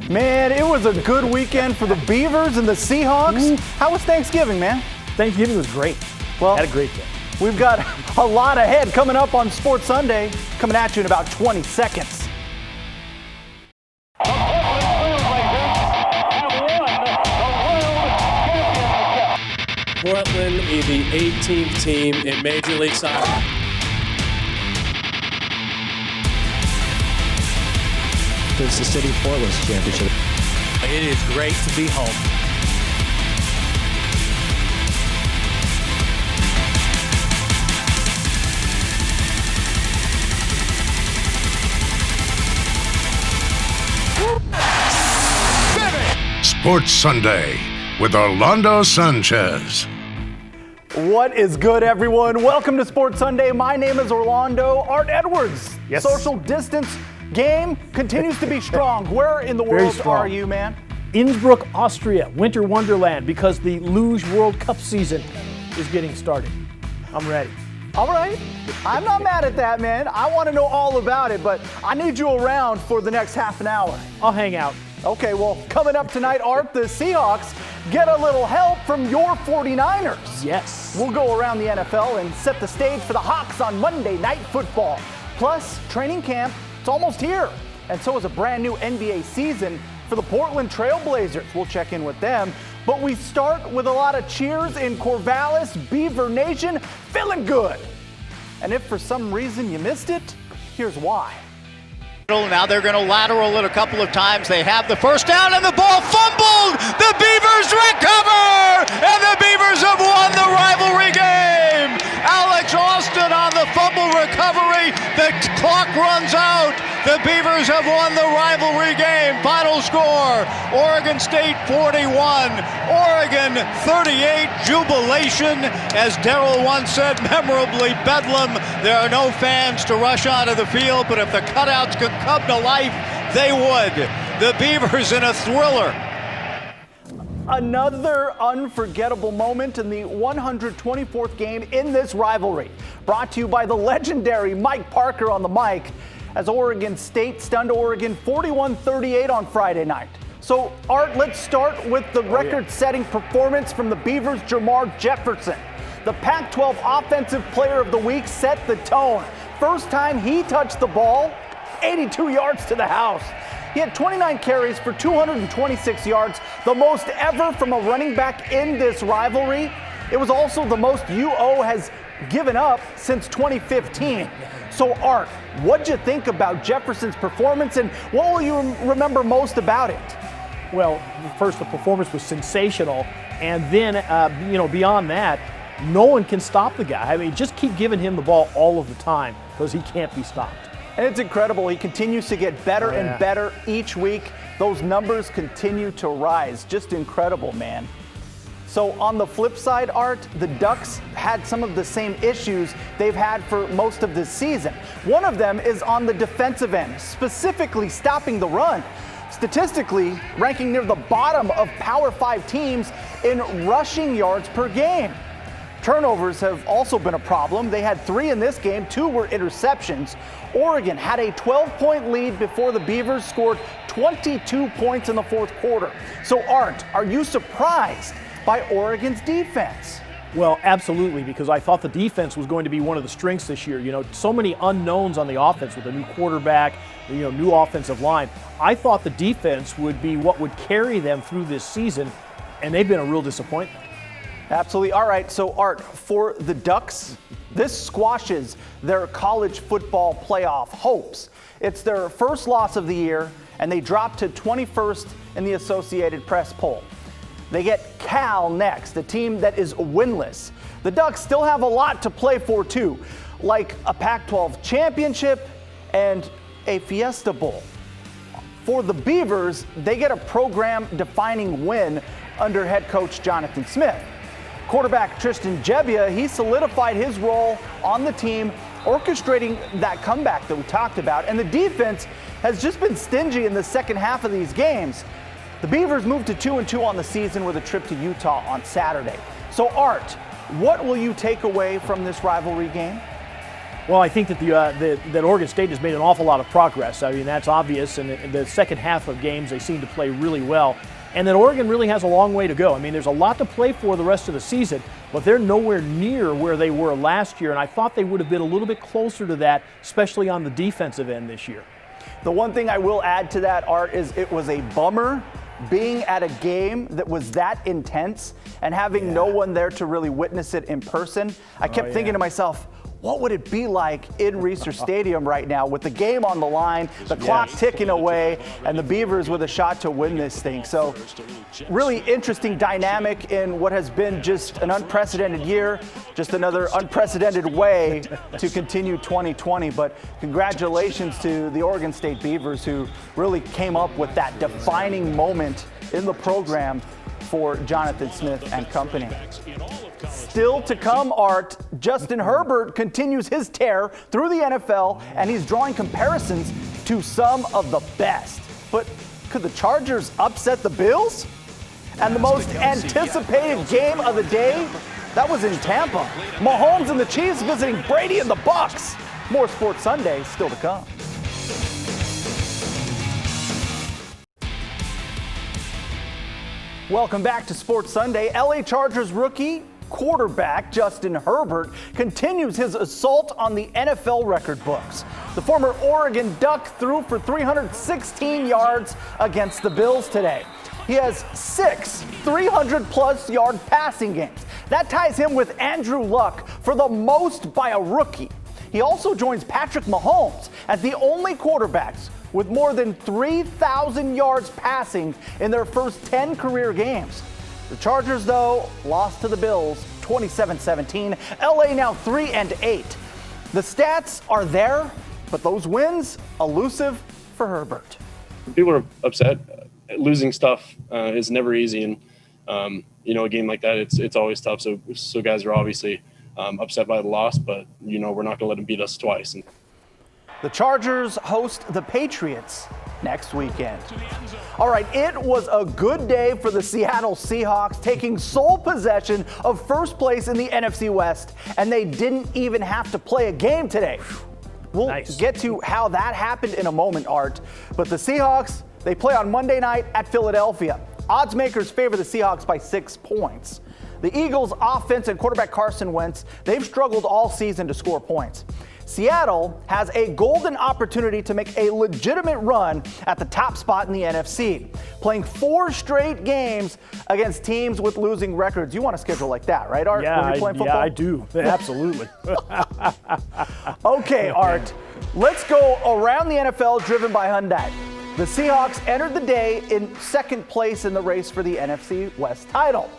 Man, it was a good weekend for the Beavers and the Seahawks. How was Thanksgiving, man? Thanksgiving was great. Well, had a great day. We've got a lot ahead coming up on Sports Sunday, coming at you in about 20 seconds. Portland is the 18th team in Major League Soccer. It's the City of Portland's championship. It is great to be home. Sports Sunday with Orlando Sanchez. What is good, everyone? Welcome to Sports Sunday. My name is Orlando. Art Edwards. Yes. Social distance game continues to be strong. Where in the world are you, man? Innsbruck, Austria, Winter Wonderland, because the Luge World Cup season is getting started. I'm ready. All right. I'm not mad at that, man. I want to know all about it, but I need you around for the next half an hour. I'll hang out. Okay, well, coming up tonight, Art, the Seahawks get a little help from your 49ers. Yes. We'll go around the NFL and set the stage for the Hawks on Monday Night Football. Plus, training camp, it's almost here. And so is a brand new NBA season for the Portland Trail Blazers. We'll check in with them. But we start with a lot of cheers in Corvallis, Beaver Nation, feeling good. And if for some reason you missed it, here's why. Now they're going to lateral it a couple of times. They have the first down and the ball fumbled. The Beavers recover, and the Beavers have won the rivalry game. Alex Austin on the fumble recovery. The clock runs out. The Beavers have won the rivalry game. Final score, Oregon State 41, Oregon 38. Jubilation, as Darryl once said, memorably Bedlam. There are no fans to rush onto the field, but if the cutouts could come to life, they would. The Beavers in a thriller. Another unforgettable moment in the 124th game in this rivalry. Brought to you by the legendary Mike Parker on the mic, as Oregon State stunned Oregon 41-38 on Friday night. So, Art, let's start with the record-setting performance from the Beavers' Jermar Jefferson. The Pac-12 Offensive Player of the Week set the tone. First time he touched the ball, 82 yards to the house. He had 29 carries for 226 yards, the most ever from a running back in this rivalry. It was also the most UO has given up since 2015. So, Art, what'd you think about Jefferson's performance, and what will you remember most about it? Well, first, the performance was sensational, and then, beyond that, no one can stop the guy. I mean, just keep giving him the ball all of the time because he can't be stopped. And it's incredible. He continues to get better and better each week. Those numbers continue to rise. Just incredible, man. So on the flip side, Art, the Ducks had some of the same issues they've had for most of this season. One of them is on the defensive end, specifically stopping the run. Statistically, ranking near the bottom of Power 5 teams in rushing yards per game. Turnovers have also been a problem. They had 3 in this game, 2 were interceptions. Oregon had a 12-point lead before the Beavers scored 22 points in the fourth quarter. So, Art, are you surprised by Oregon's defense? Well, absolutely, because I thought the defense was going to be one of the strengths this year. You know, so many unknowns on the offense with a new quarterback, new offensive line. I thought the defense would be what would carry them through this season, and they've been a real disappointment. Absolutely. All right, so Art, for the Ducks, this squashes their college football playoff hopes. It's their first loss of the year, and they drop to 21st in the Associated Press poll. They get Cal next, a team that is winless. The Ducks still have a lot to play for, too, like a Pac-12 championship and a Fiesta Bowl. For the Beavers, they get a program-defining win under head coach Jonathan Smith. Quarterback Tristan Gebbia, he solidified his role on the team, orchestrating that comeback that we talked about. And the defense has just been stingy in the second half of these games. The Beavers moved to 2-2 on the season with a trip to Utah on Saturday. So, Art, what will you take away from this rivalry game? Well, I think that that Oregon State has made an awful lot of progress. I mean, that's obvious. And in the second half of games, they seem to play really well. And that Oregon really has a long way to go. I mean, there's a lot to play for the rest of the season, but they're nowhere near where they were last year. And I thought they would have been a little bit closer to that, especially on the defensive end this year. The one thing I will add to that, Art, is it was a bummer being at a game that was that intense and having no one there to really witness it in person. I kept thinking to myself, what would it be like in Reser Stadium right now with the game on the line, the clock ticking away, and the Beavers with a shot to win this thing? So really interesting dynamic in what has been just an unprecedented year, just another unprecedented way to continue 2020. But congratulations to the Oregon State Beavers, who really came up with that defining moment in the program for Jonathan Smith and company. Still to come, Art, Justin Herbert continues his tear through the NFL, and he's drawing comparisons to some of the best. But could the Chargers upset the Bills? And the most anticipated game of the day, that was in Tampa. Mahomes and the Chiefs visiting Brady and the Bucs. More Sports Sunday still to come. Welcome back to Sports Sunday. LA Chargers rookie quarterback Justin Herbert continues his assault on the NFL record books. The former Oregon Duck threw for 316 yards against the Bills today. He has 6 300-plus yard passing games. That ties him with Andrew Luck for the most by a rookie. He also joins Patrick Mahomes as the only quarterbacks with more than 3,000 yards passing in their first 10 career games. The Chargers, though, lost to the Bills 27-17. LA now 3-8. The stats are there, but those wins elusive for Herbert. People are upset. Losing stuff is never easy, and a game like that, it's always tough. So guys are obviously upset by the loss, but we're not going to let them beat us twice. The Chargers host the Patriots next weekend. All right, it was a good day for the Seattle Seahawks, taking sole possession of first place in the NFC West, and they didn't even have to play a game today. We'll get to how that happened in a moment, Art. But the Seahawks, they play on Monday night at Philadelphia. Odds makers favor the Seahawks by 6 points. The Eagles' offense and quarterback Carson Wentz, they've struggled all season to score points. Seattle has a golden opportunity to make a legitimate run at the top spot in the NFC, playing 4 straight games against teams with losing records. You want a schedule like that, right, Art? Yeah, when you're playing football? Yeah, I do. Absolutely. Okay, Art, let's go around the NFL driven by Hyundai. The Seahawks entered the day in second place in the race for the NFC West title.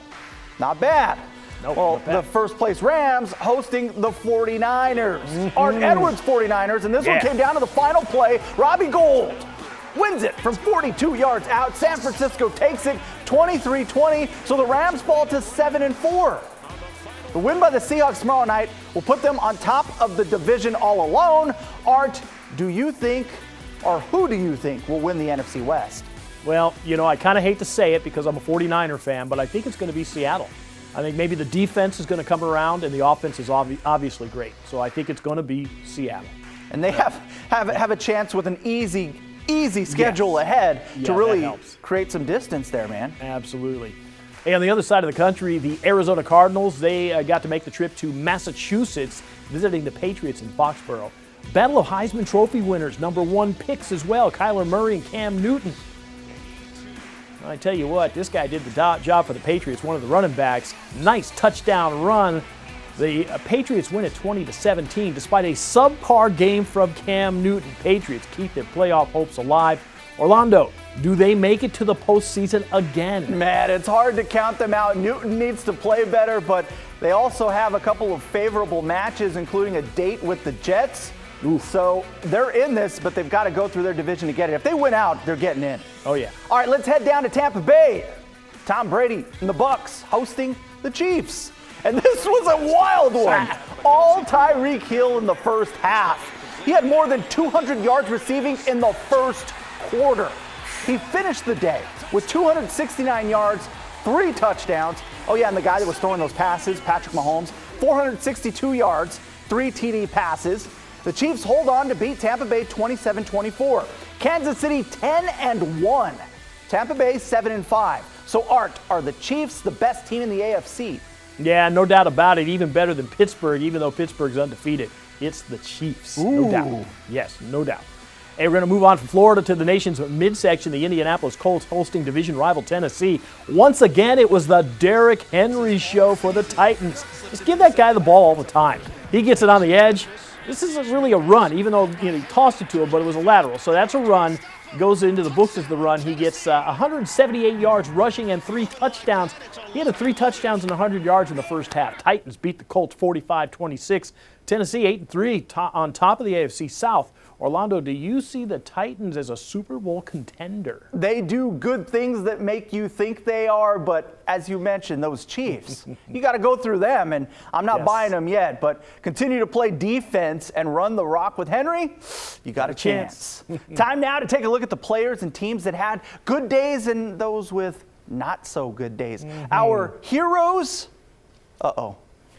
Not bad. Nope, well, the first place Rams hosting the 49ers. Art Edwards 49ers, and this one came down to the final play. Robbie Gould wins it from 42 yards out. San Francisco takes it 23-20, so the Rams fall to 7-4. The win by the Seahawks tomorrow night will put them on top of the division all alone. Art, do you think, or who do you think will win the NFC West? Well, I kind of hate to say it because I'm a 49er fan, but I think it's going to be Seattle. I think maybe the defense is going to come around, and the offense is obviously great. So I think it's going to be Seattle. And they have a chance with an easy schedule ahead to really create some distance there, man. Absolutely. Hey, on the other side of the country, the Arizona Cardinals, they got to make the trip to Massachusetts, visiting the Patriots in Foxborough. Battle of Heisman Trophy winners, #1 picks as well, Kyler Murray and Cam Newton. I tell you what, this guy did the job for the Patriots, one of the running backs. Nice touchdown run. The Patriots win at 20-17 despite a subpar game from Cam Newton. Patriots keep their playoff hopes alive. Orlando, do they make it to the postseason again? Man, it's hard to count them out. Newton needs to play better, but they also have a couple of favorable matches, including a date with the Jets. So they're in this, but they've got to go through their division to get it. If they win out, they're getting in. Oh, yeah. All right, let's head down to Tampa Bay. Tom Brady and the Bucs hosting the Chiefs. And this was a wild one. All Tyreek Hill in the first half. He had more than 200 yards receiving in the first quarter. He finished the day with 269 yards, 3 touchdowns. Oh, yeah, and the guy that was throwing those passes, Patrick Mahomes, 462 yards, 3 TD passes. The Chiefs hold on to beat Tampa Bay 27-24. Kansas City 10-1. Tampa Bay 7-5. So, Art, are the Chiefs the best team in the AFC? Yeah, no doubt about it. Even better than Pittsburgh, even though Pittsburgh's undefeated. It's the Chiefs. Ooh. No doubt. Yes, no doubt. Hey, we're going to move on from Florida to the nation's midsection. The Indianapolis Colts hosting division rival Tennessee. Once again, it was the Derrick Henry show for the Titans. Just give that guy the ball all the time. He gets it on the edge. This isn't really a run, even though he tossed it to him, but it was a lateral. So that's a run. Goes into the books as the run. He gets 178 yards rushing and 3 touchdowns. He had 3 touchdowns and 100 yards in the first half. Titans beat the Colts 45-26. Tennessee 8-3 on top of the AFC South. Orlando, do you see the Titans as a Super Bowl contender? They do good things that make you think they are, but as you mentioned, those Chiefs, you got to go through them, and I'm not buying them yet, but continue to play defense and run the rock with Henry, you got a chance. Time now to take a look at the players and teams that had good days and those with not so good days. Our heroes,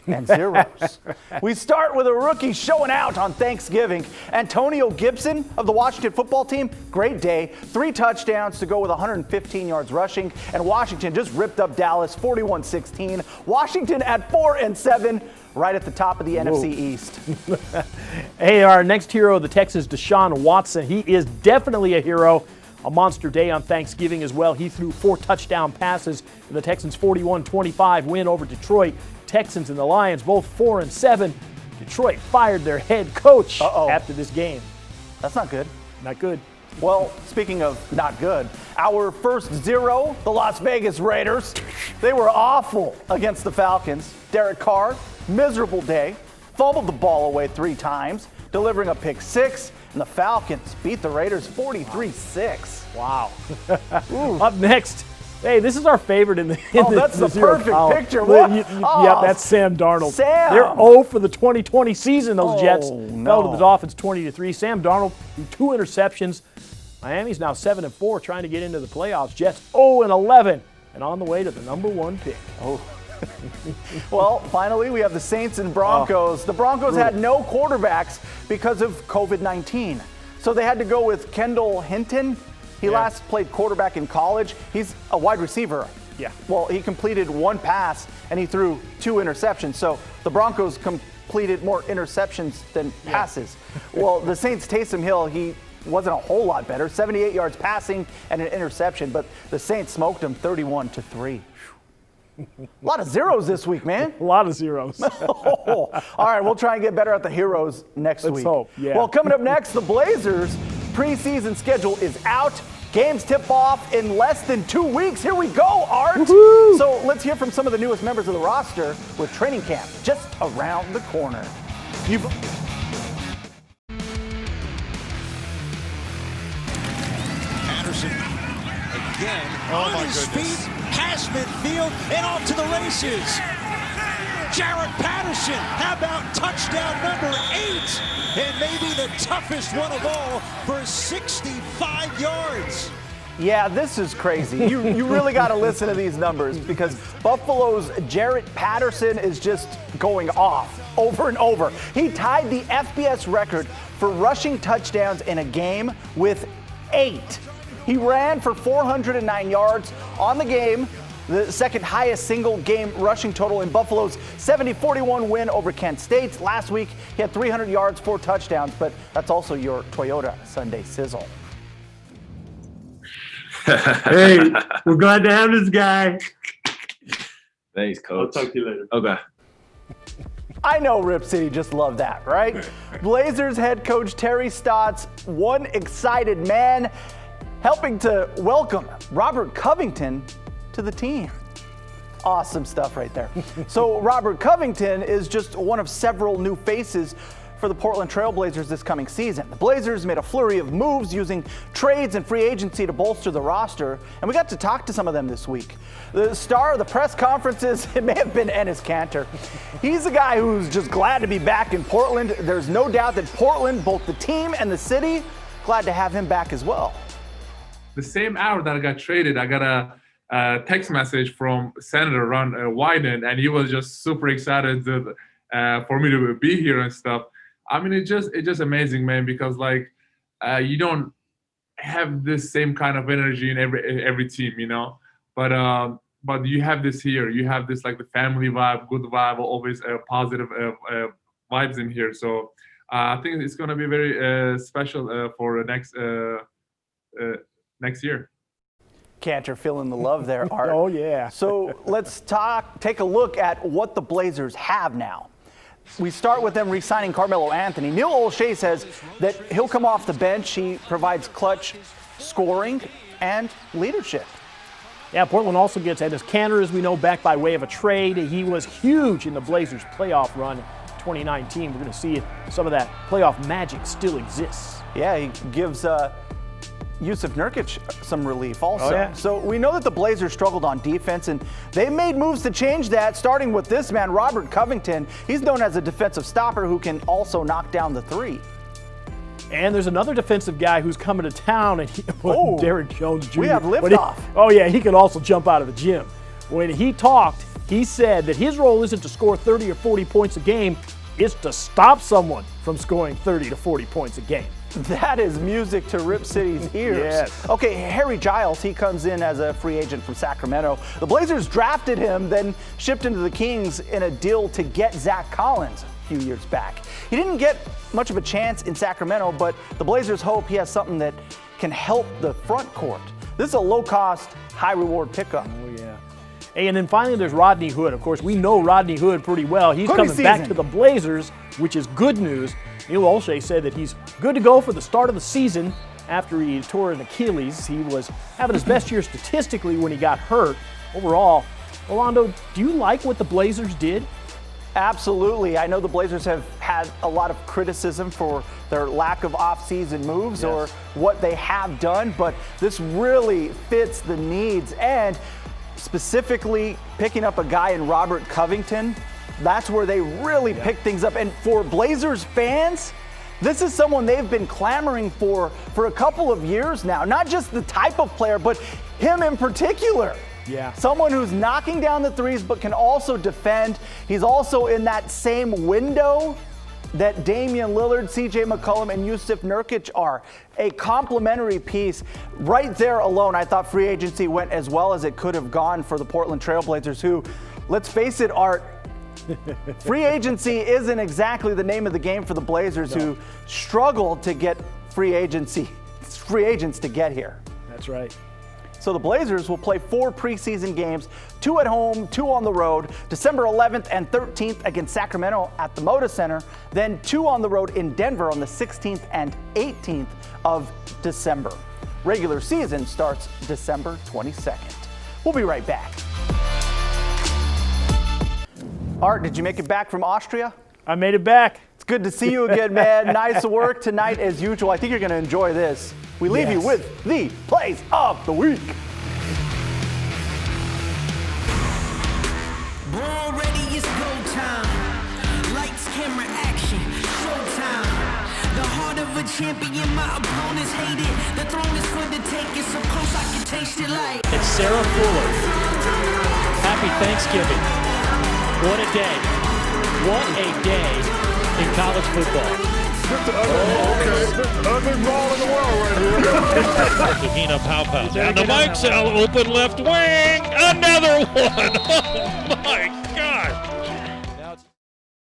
and zeros. We start with a rookie showing out on Thanksgiving. Antonio Gibson of the Washington football team, great day. 3 touchdowns to go with 115 yards rushing. And Washington just ripped up Dallas 41-16. Washington at 4-7, right at the top of the NFC East. Hey, our next hero, the Texans, Deshaun Watson. He is definitely a hero. A monster day on Thanksgiving as well. He threw 4 touchdown passes in the Texans' 41-25 win over Detroit. Texans and the Lions both 4-7. Detroit fired their head coach after this game. That's not good. Not good. Well, speaking of not good, our first zero, the Las Vegas Raiders. They were awful against the Falcons. Derek Carr, miserable day, fumbled the ball away 3 times, delivering a pick 6, and the Falcons beat the Raiders 43-6. Wow. Up next, hey, this is our favorite in the that's the perfect column. picture. What? Yep, that's Sam Darnold. Sam. They're 0 for the 2020 season, those Jets. No. Fell to the Dolphins 20-3. Sam Darnold threw 2 interceptions. Miami's now 7-4, trying to get into the playoffs. Jets 0-11, and on the way to the #1 pick. Well, finally, we have the Saints and Broncos. The Broncos had no quarterbacks because of COVID-19. So they had to go with Kendall Hinton. He last played quarterback in college. He's a wide receiver. Yeah. Well, he completed 1 pass, and he threw 2 interceptions. So the Broncos completed more interceptions than passes. Well, the Saints' Taysom Hill, he wasn't a whole lot better. 78 yards passing and an interception, but the Saints smoked him 31-3. A lot of zeros this week, man. A lot of zeros. All right, we'll try and get better at the heroes next week. Let's hope, yeah. Well, coming up next, the Blazers' preseason schedule is out. Games tip off in less than 2 weeks. Here we go, Art. Woo-hoo. So let's hear from some of the newest members of the roster with training camp just around the corner. Patterson again on his feet, past midfield, and off to the races. Jaret Patterson, how about touchdown number 8? And maybe the toughest one of all for 65 yards. Yeah, this is crazy. You really got to listen to these numbers because Buffalo's Jaret Patterson is just going off over and over. He tied the FBS record for rushing touchdowns in a game with 8. He ran for 409 yards on the game, the second highest single game rushing total in Buffalo's 70-41 win over Kent State. Last week, he had 300 yards, 4 touchdowns, but that's also your Toyota Sunday sizzle. Hey, we're glad to have this guy. Thanks, Coach. I'll talk to you later. Okay. I know Rip City just loved that, right? Blazers head coach Terry Stotts, one excited man, helping to welcome Robert Covington to the team. Awesome stuff right there. So Robert Covington is just one of several new faces for the Portland Trail Blazers this coming season. The Blazers made a flurry of moves using trades and free agency to bolster the roster, and we got to talk to some of them this week. The star of the press conferences, it may have been Enes Kanter. He's a guy who's just glad to be back in Portland. There's no doubt that Portland, both the team and the city, glad to have him back as well. The same hour that I got traded, I got a text message from Senator Ron Wyden, and he was just super excited for me to be here and stuff. I mean, it's just amazing, man, because like you don't have this same kind of energy in every team, you know. But you have this here. You have this like the family vibe, good vibe, always positive vibes in here. So I think it's gonna be very special for the next year. Cantor feeling the love there, Art. Oh, yeah. So let's take a look at what the Blazers have now. We start with them re-signing Carmelo Anthony. Neil Olshey says that he'll come off the bench. He provides clutch scoring and leadership. Yeah, Portland also gets Enes Kanter, as we know, back by way of a trade. He was huge in the Blazers' playoff run in 2019. We're going to see if some of that playoff magic still exists. Yeah, he gives Jusuf Nurkic some relief also. Oh, yeah. So we know that the Blazers struggled on defense, and they made moves to change that, starting with this man, Robert Covington. He's known as a defensive stopper who can also knock down the three. And there's another defensive guy who's coming to town, and Derrick Jones Jr. We have liftoff. Oh, yeah, he can also jump out of the gym. When he talked, he said that his role isn't to score 30 or 40 points a game, it's to stop someone from scoring 30 to 40 points a game. That is music to Rip City's ears. Yes. Okay, Harry Giles, he comes in as a free agent from Sacramento. The Blazers drafted him, then shipped him to the Kings in a deal to get Zach Collins a few years back. He didn't get much of a chance in Sacramento, but the Blazers hope he has something that can help the front court. This is a low-cost, high-reward pickup. Oh, yeah. Hey, and then finally there's Rodney Hood. Of course, we know Rodney Hood pretty well. He's coming back to the Blazers, which is good news. Neil Olshey said that he's good to go for the start of the season after he tore an Achilles. He was having his best year statistically when he got hurt. Overall, Orlando, do you like what the Blazers did? Absolutely. I know the Blazers have had a lot of criticism for their lack of off-season moves or what they have done, but this really fits the needs. And specifically picking up a guy in Robert Covington, that's where they really pick things up. And for Blazers fans, this is someone they've been clamoring for a couple of years now. Not just the type of player, but him in particular. Yeah. Someone who's knocking down the threes but can also defend. He's also in that same window that Damian Lillard, CJ McCollum, and Jusuf Nurkic are. A complementary piece. Right there alone, I thought free agency went as well as it could have gone for the Portland Trailblazers, who, let's face it, Art, free agency isn't exactly the name of the game for the Blazers, who struggled to get free agents to get here. That's right. So the Blazers will play 4 preseason games, 2 at home, 2 on the road, December 11th and 13th against Sacramento at the Moda Center, then 2 on the road in Denver on the 16th and 18th of December. Regular season starts December 22nd. We'll be right back. Art, did you make it back from Austria? I made it back. It's good to see you again, man. Nice work tonight as usual. I think you're going to enjoy this. We leave you with the plays of the week. Ball ready, it's go time. Lights, camera, action, showtime. The heart of a champion, my opponents hate it. The throne is for the taking, so close I can taste it like. It's Sarah Fuller. Happy Thanksgiving. What a day. What a day in college football. Ugly ball in the world right here. Kahina Pau. And the Mike Cell open left wing. Another one. Oh, my